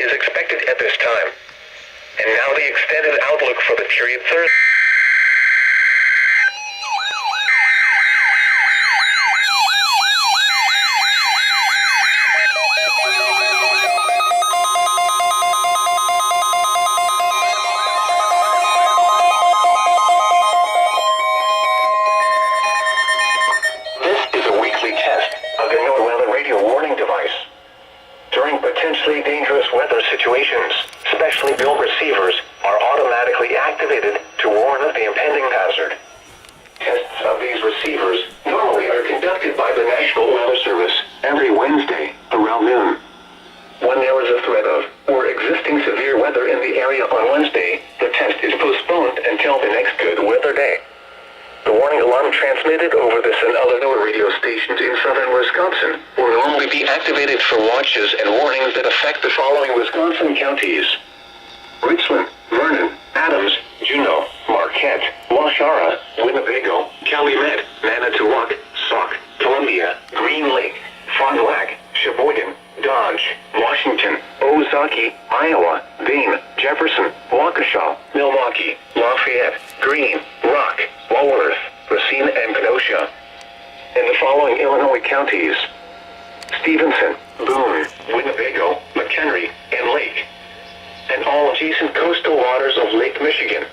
is expected at this time. And now the extended outlook for the period Thursday. Potentially dangerous weather situations, specially built receivers are automatically activated to warn of the impending hazard. Tests of these receivers normally are conducted by the National Weather Service every Wednesday around noon. When there is a threat of or existing severe weather in the area on Wednesday, the test is postponed until the next good weather day. The warning alarm transmitted over this and other NOAA radio stations in southern Wisconsin will normally be activated for watches and warnings that affect the following Wisconsin counties: Richland, Vernon, Adams, Juneau, Marquette, Waushara, Winnebago, Calumet, Manitowoc, Sauk, Columbia, Green Lake, Fond du Lac, Sheboygan, Dodge, Washington, Ozaukee, Iowa, Vane, Jefferson, Waukesha, Milwaukee, Lafayette, Greene, Rock, Walworth, Racine, and Kenosha. In the following Illinois counties: Stevenson, Boone, Winnebago, McHenry, and Lake, and all adjacent coastal waters of Lake Michigan.